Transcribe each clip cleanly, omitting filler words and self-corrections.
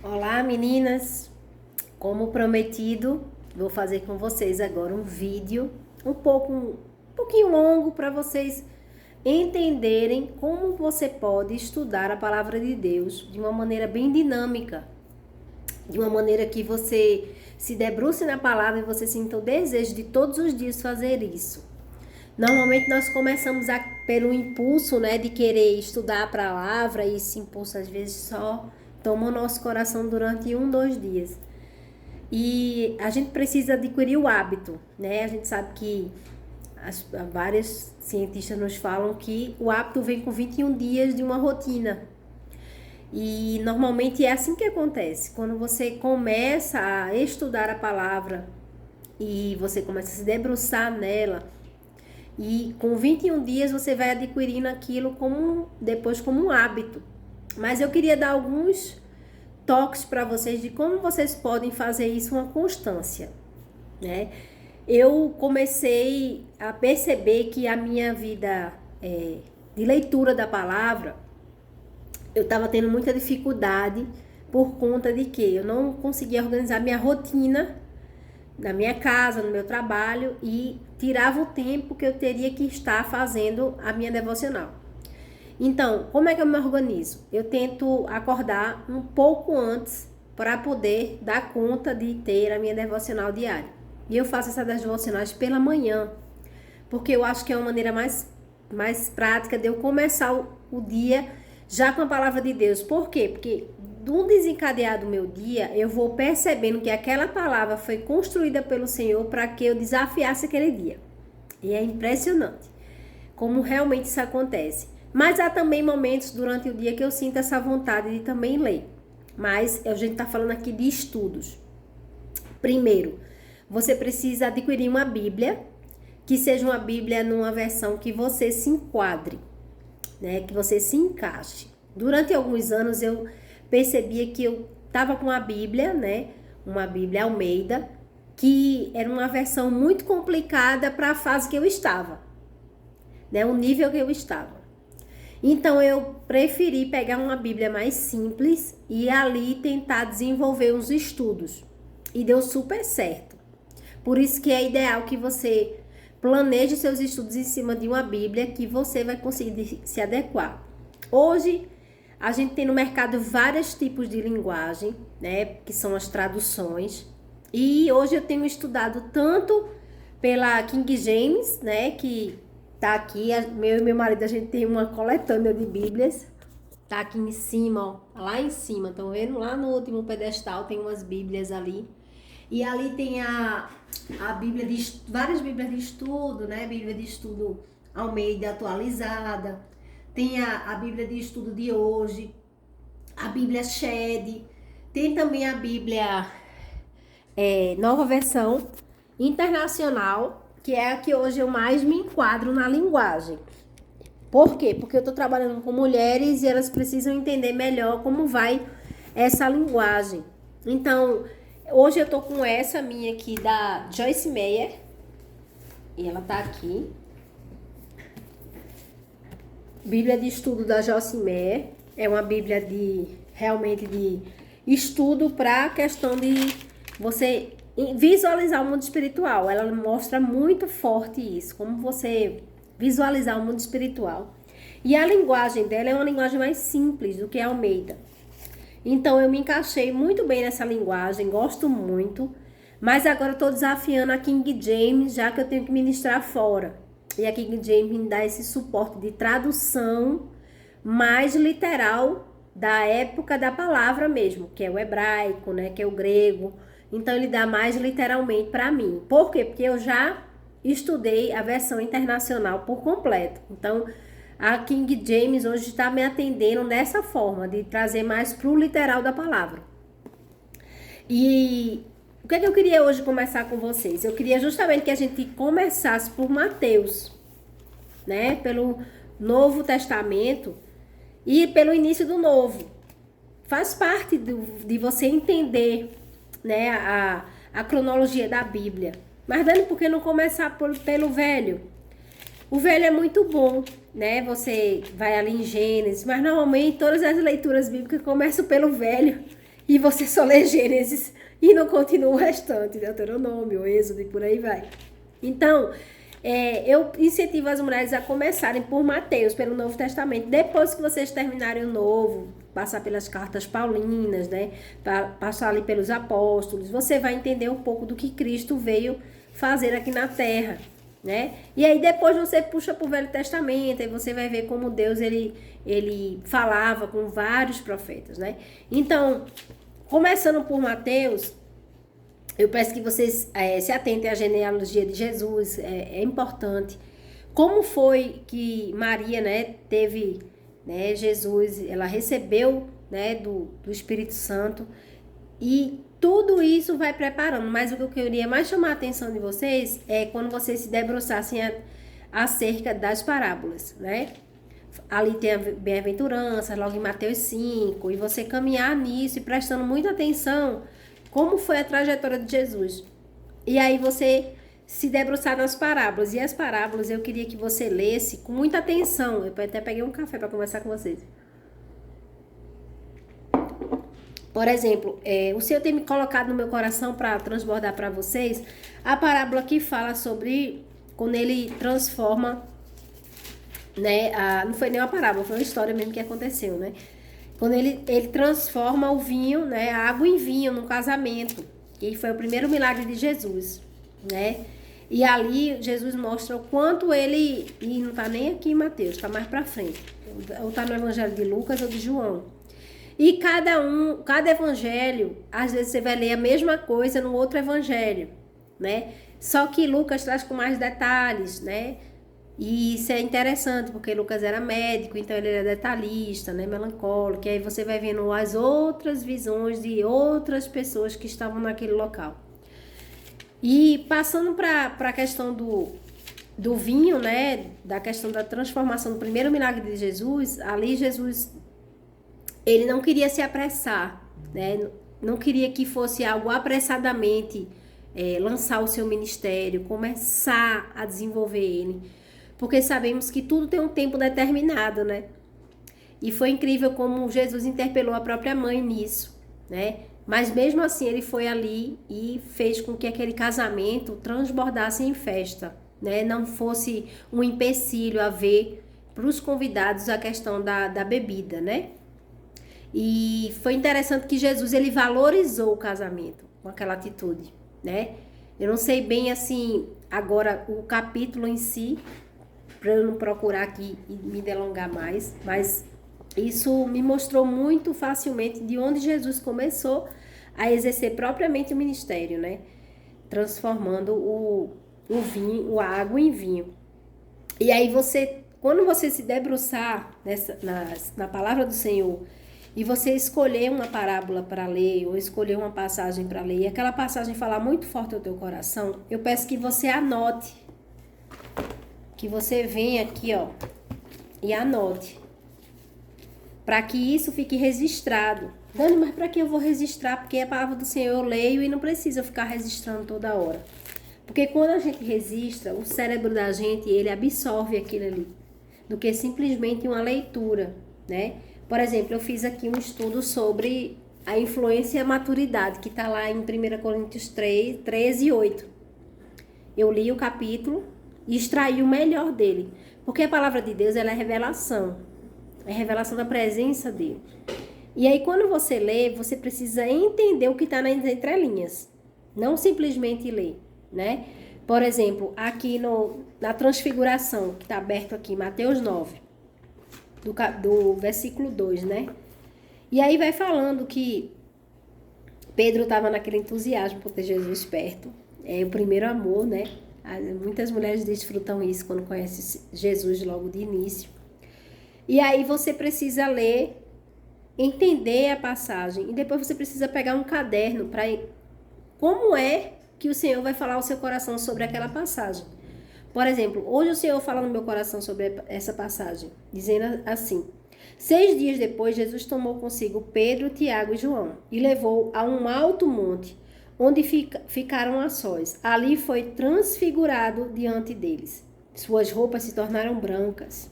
Olá, meninas! Como prometido, vou fazer com vocês agora um vídeo um pouquinho longo para vocês entenderem como você pode estudar a palavra de Deus de uma maneira bem dinâmica, de uma maneira que você se debruce na palavra e você sinta o desejo de todos os dias fazer isso. Normalmente nós começamos pelo impulso, né, de querer estudar a palavra e esse impulso às vezes só toma o nosso coração durante 2 dias. E a gente precisa adquirir o hábito, né? A gente sabe que vários cientistas nos falam que o hábito vem com 21 dias de uma rotina. E normalmente é assim que acontece. Quando você começa a estudar a palavra e você começa a se debruçar nela, e com 21 dias você vai adquirindo aquilo depois como um hábito. Mas eu queria dar alguns toques para vocês de como vocês podem fazer isso uma constância, né? Eu comecei a perceber que a minha vida de leitura da palavra, eu estava tendo muita dificuldade por conta de que eu não conseguia organizar minha rotina na minha casa, no meu trabalho, e tirava o tempo que eu teria que estar fazendo a minha devocional. Então, como é que eu me organizo? Eu tento acordar um pouco antes para poder dar conta de ter a minha devocional diária. E eu faço essas devocionais pela manhã, porque eu acho que é uma maneira mais prática de eu começar o dia já com a palavra de Deus. Por quê? Porque do desencadear do meu dia, eu vou percebendo que aquela palavra foi construída pelo Senhor para que eu desafiasse aquele dia. E é impressionante como realmente isso acontece. Mas há também momentos durante o dia que eu sinto essa vontade de também ler. Mas a gente está falando aqui de estudos. Primeiro, você precisa adquirir uma Bíblia, que seja uma Bíblia numa versão que você se enquadre, né? Que você se encaixe. Durante alguns anos eu percebia que eu estava com a Bíblia, né? Uma Bíblia Almeida, que era uma versão muito complicada para a fase que eu estava, né? O nível que eu estava. Então eu preferi pegar uma Bíblia mais simples e ali tentar desenvolver uns estudos. E deu super certo. Por isso que é ideal que você planeje seus estudos em cima de uma Bíblia que você vai conseguir se adequar. Hoje a gente tem no mercado vários tipos de linguagem, né, que são as traduções. E hoje eu tenho estudado tanto pela King James, né, que tá aqui, eu e meu marido, a gente tem uma coletânea de Bíblias. Tá aqui em cima, ó, lá em cima, estão vendo? Lá no último pedestal tem umas Bíblias ali. E ali tem a Bíblia várias Bíblias de estudo, né? Bíblia de estudo Almeida atualizada. Tem a Bíblia de estudo de hoje, a Bíblia Shed. Tem também a Bíblia Nova Versão Internacional, que é a que hoje eu mais me enquadro na linguagem. Por quê? Porque eu estou trabalhando com mulheres e elas precisam entender melhor como vai essa linguagem. Então, hoje eu tô com essa minha aqui da Joyce Meyer. E ela tá aqui. Bíblia de estudo da Joyce Meyer. É uma Bíblia realmente de estudo para a questão de você visualizar o mundo espiritual. Ela mostra muito forte isso, como você visualizar o mundo espiritual. E a linguagem dela é uma linguagem mais simples do que a Almeida. Então eu me encaixei muito bem nessa linguagem, gosto muito. Mas agora eu estou desafiando a King James, já que eu tenho que ministrar fora. E a King James me dá esse suporte de tradução mais literal da época da palavra mesmo, que é o hebraico, né, que é o grego. Então ele dá mais literalmente para mim. Por quê? Porque eu já estudei a versão internacional por completo. Então a King James hoje está me atendendo dessa forma, de trazer mais para o literal da palavra. E o que é que eu queria hoje começar com vocês? Eu queria justamente que a gente começasse por Mateus, né? Pelo Novo Testamento e pelo início do Novo. Faz parte de você entender, né, a cronologia da Bíblia. Mas Dani, por que não começar pelo Velho? O Velho é muito bom, né? Você vai ali em Gênesis, mas normalmente todas as leituras bíblicas começam pelo Velho, e você só lê Gênesis e não continua o restante, Deuteronômio, Êxodo e por aí vai. Então, eu incentivo as mulheres a começarem por Mateus, pelo Novo Testamento. Depois que vocês terminarem o Novo, passar pelas cartas paulinas, né? Passar ali pelos apóstolos, você vai entender um pouco do que Cristo veio fazer aqui na Terra, né? E aí depois você puxa para o Velho Testamento e você vai ver como Deus ele falava com vários profetas, né? Então, começando por Mateus, eu peço que vocês se atentem à genealogia de Jesus, é importante. Como foi que Maria, né, teve, né, Jesus, ela recebeu, né, do Espírito Santo, e tudo isso vai preparando. Mas o que eu queria mais chamar a atenção de vocês é quando vocês se debruçassem acerca das parábolas, né? Ali tem a bem-aventurança, logo em Mateus 5, e você caminhar nisso e prestando muita atenção como foi a trajetória de Jesus. E aí você se debruçar nas parábolas. E as parábolas eu queria que você lesse com muita atenção. Eu até peguei um café para conversar com vocês. Por exemplo, o Senhor tem me colocado no meu coração para transbordar para vocês a parábola que fala sobre quando ele transforma, né? Não foi nem uma parábola, foi uma história mesmo que aconteceu, né? Quando ele transforma o vinho, né, a água em vinho no casamento. E foi o primeiro milagre de Jesus, né? E ali Jesus mostra o quanto ele, e não tá nem aqui em Mateus, tá mais pra frente. Ou tá no Evangelho de Lucas ou de João. E cada evangelho, às vezes você vai ler a mesma coisa no outro evangelho, né? Só que Lucas traz com mais detalhes, né? E isso é interessante, porque Lucas era médico, então ele era detalhista, né, melancólico, e aí você vai vendo as outras visões de outras pessoas que estavam naquele local. E passando para a questão do vinho, né, da questão da transformação do primeiro milagre de Jesus, ali Jesus, ele não queria se apressar, né, não queria que fosse algo apressadamente lançar o seu ministério, começar a desenvolver ele. Porque sabemos que tudo tem um tempo determinado, né? E foi incrível como Jesus interpelou a própria mãe nisso, né? Mas mesmo assim ele foi ali e fez com que aquele casamento transbordasse em festa, né? Não fosse um empecilho a ver para os convidados a questão da bebida, né? E foi interessante que Jesus, ele valorizou o casamento com aquela atitude, né? Eu não sei bem assim, agora o capítulo em si, para eu não procurar aqui e me delongar mais, mas isso me mostrou muito facilmente de onde Jesus começou a exercer propriamente o ministério, né? Transformando o vinho, a água em vinho. E aí quando você se debruçar na palavra do Senhor e você escolher uma parábola para ler ou escolher uma passagem para ler e aquela passagem falar muito forte ao teu coração, eu peço que você anote. Que você venha aqui, ó, e anote. Para que isso fique registrado. Dani, mas para que eu vou registrar? Porque a palavra do Senhor eu leio e não precisa ficar registrando toda hora. Porque quando a gente registra, o cérebro da gente, ele absorve aquilo ali. Do que simplesmente uma leitura, né? Por exemplo, eu fiz aqui um estudo sobre a influência e a maturidade, que está lá em 1 Coríntios 13 e 8. Eu li o capítulo e extrair o melhor dele. Porque a palavra de Deus, ela é revelação. É revelação da presença dele. E aí, quando você lê, você precisa entender o que está nas entrelinhas. Não simplesmente ler, né? Por exemplo, aqui na transfiguração, que está aberto aqui, Mateus 9, do versículo 2, né? E aí vai falando que Pedro estava naquele entusiasmo por ter Jesus perto. É o primeiro amor, né? Muitas mulheres desfrutam isso quando conhecem Jesus logo de início. E aí você precisa ler, entender a passagem. E depois você precisa pegar um caderno para... Como é que o Senhor vai falar ao seu coração sobre aquela passagem? Por exemplo, hoje o Senhor fala no meu coração sobre essa passagem, dizendo assim: 6 dias depois, Jesus tomou consigo Pedro, Tiago e João e levou a um alto monte, onde ficaram a sós. Ali foi transfigurado diante deles. Suas roupas se tornaram brancas.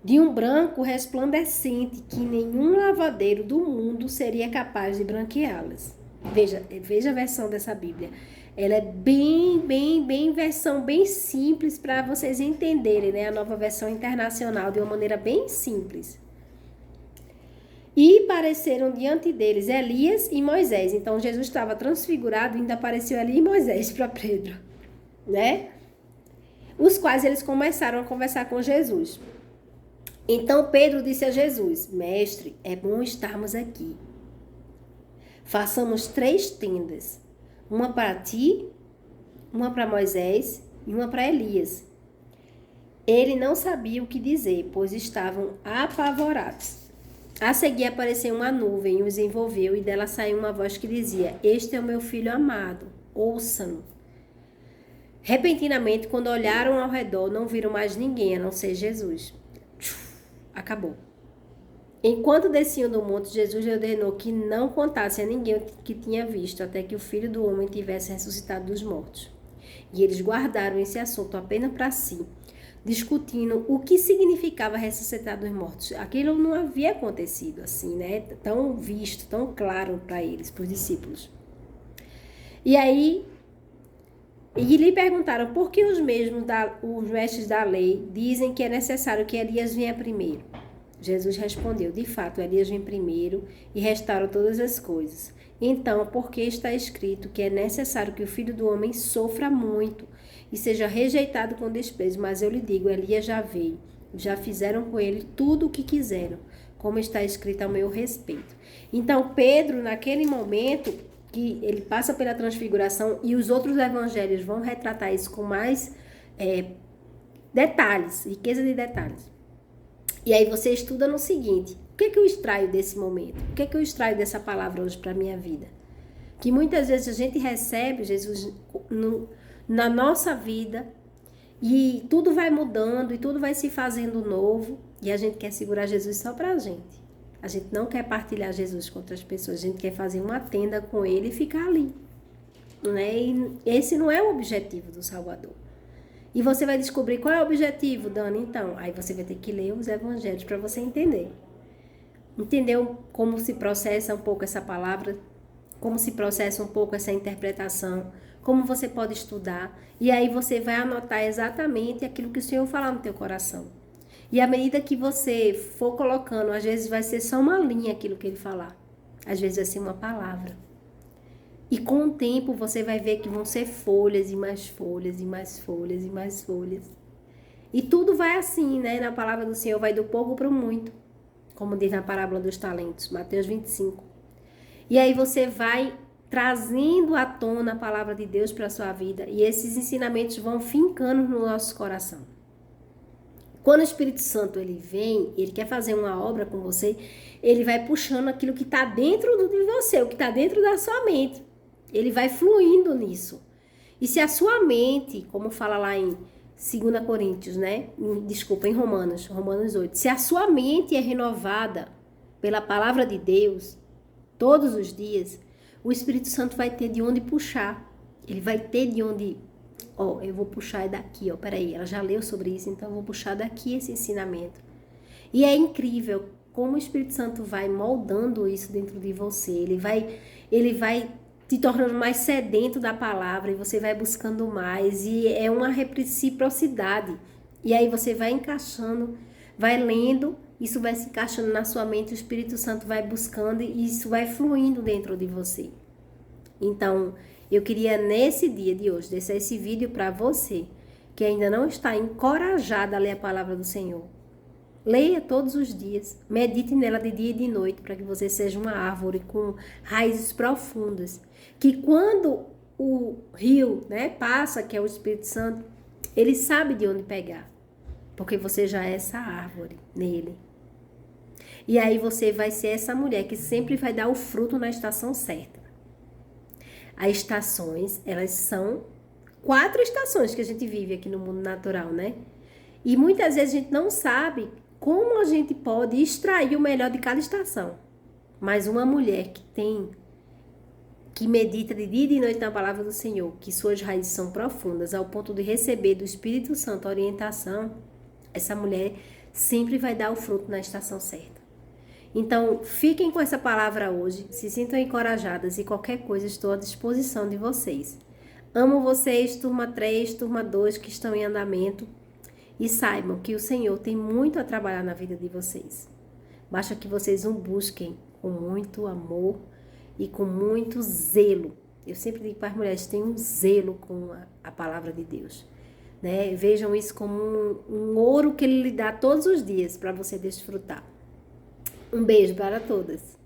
de um branco resplandecente que nenhum lavadeiro do mundo seria capaz de branqueá-las. Veja a versão dessa Bíblia. Ela é bem versão bem simples para vocês entenderem, né? A Nova Versão Internacional de uma maneira bem simples. E apareceram diante deles Elias e Moisés. Então Jesus estava transfigurado e ainda apareceu ali Moisés para Pedro, né? Os quais eles começaram a conversar com Jesus. Então Pedro disse a Jesus: Mestre, é bom estarmos aqui. Façamos 3 tendas, uma para ti, uma para Moisés e uma para Elias. Ele não sabia o que dizer, pois estavam apavorados. A seguir apareceu uma nuvem e os envolveu, e dela saiu uma voz que dizia: Este é o meu filho amado, ouçam-no. Repentinamente, quando olharam ao redor, não viram mais ninguém a não ser Jesus. Acabou. Enquanto desciam do monte, Jesus ordenou que não contasse a ninguém o que tinha visto, até que o Filho do Homem tivesse ressuscitado dos mortos. E eles guardaram esse assunto apenas para si, discutindo o que significava ressuscitar dos mortos. Aquilo não havia acontecido assim, né? Tão visto, tão claro para eles, para os discípulos. E aí, lhe perguntaram por que os mestres da lei dizem que é necessário que Elias venha primeiro. Jesus respondeu: de fato, Elias vem primeiro e restaura todas as coisas. Então, porque está escrito que é necessário que o Filho do Homem sofra muito e seja rejeitado com desprezo, mas eu lhe digo, Elias já veio, já fizeram com ele tudo o que quiseram, como está escrito ao meu respeito. Então, Pedro, naquele momento que ele passa pela transfiguração, e os outros evangelhos vão retratar isso com mais detalhes, riqueza de detalhes. E aí você estuda no seguinte: o que é que eu extraio desse momento? O que é que eu extraio dessa palavra hoje para a minha vida? Que muitas vezes a gente recebe Jesus na nossa vida e tudo vai mudando e tudo vai se fazendo novo e a gente quer segurar Jesus só para a gente. A gente não quer partilhar Jesus com outras pessoas, a gente quer fazer uma tenda com ele e ficar ali, né? E esse não é o objetivo do Salvador. E você vai descobrir qual é o objetivo, Dani. Então, aí você vai ter que ler os evangelhos para você entender. Entendeu como se processa um pouco essa palavra? Como se processa um pouco essa interpretação? Como você pode estudar? E aí você vai anotar exatamente aquilo que o Senhor falar no teu coração. E à medida que você for colocando, às vezes vai ser só uma linha aquilo que ele falar. Às vezes vai ser uma palavra. E com o tempo você vai ver que vão ser folhas e mais folhas e mais folhas e mais folhas. E tudo vai assim, né? Na palavra do Senhor vai do pouco para o muito. Como diz na parábola dos talentos, Mateus 25. E aí você vai trazendo à tona a palavra de Deus para a sua vida. E esses ensinamentos vão fincando no nosso coração. Quando o Espírito Santo ele vem, ele quer fazer uma obra com você, ele vai puxando aquilo que está dentro de você, o que está dentro da sua mente. Ele vai fluindo nisso. E se a sua mente, como fala lá em 2 Coríntios, né? Em Romanos 8. Se a sua mente é renovada pela palavra de Deus, todos os dias, o Espírito Santo vai ter de onde puxar. Ele vai ter de onde... eu vou puxar daqui, peraí, ela já leu sobre isso, então eu vou puxar daqui esse ensinamento. E é incrível como o Espírito Santo vai moldando isso dentro de você. Ele vai te tornando mais sedento da palavra e você vai buscando mais. E é uma reciprocidade. E aí você vai encaixando, vai lendo, isso vai se encaixando na sua mente, o Espírito Santo vai buscando e isso vai fluindo dentro de você. Então, eu queria nesse dia de hoje deixar esse vídeo para você que ainda não está encorajada a ler a palavra do Senhor. Leia todos os dias, medite nela de dia e de noite para que você seja uma árvore com raízes profundas. Que quando o rio, né, passa, que é o Espírito Santo, ele sabe de onde pegar. Porque você já é essa árvore nele. E aí você vai ser essa mulher que sempre vai dar o fruto na estação certa. As estações, elas são 4 estações que a gente vive aqui no mundo natural, né? E muitas vezes a gente não sabe como a gente pode extrair o melhor de cada estação. Mas uma mulher que medita de dia e de noite na palavra do Senhor, que suas raízes são profundas, ao ponto de receber do Espírito Santo a orientação, essa mulher sempre vai dar o fruto na estação certa. Então, fiquem com essa palavra hoje, se sintam encorajadas e qualquer coisa estou à disposição de vocês. Amo vocês, turma 3, turma 2 que estão em andamento e saibam que o Senhor tem muito a trabalhar na vida de vocês. Basta que vocês o busquem com muito amor e com muito zelo. Eu sempre digo para as mulheres, tenham um zelo com a palavra de Deus. Né? Vejam isso como um ouro que Ele lhe dá todos os dias para você desfrutar. Um beijo para todas.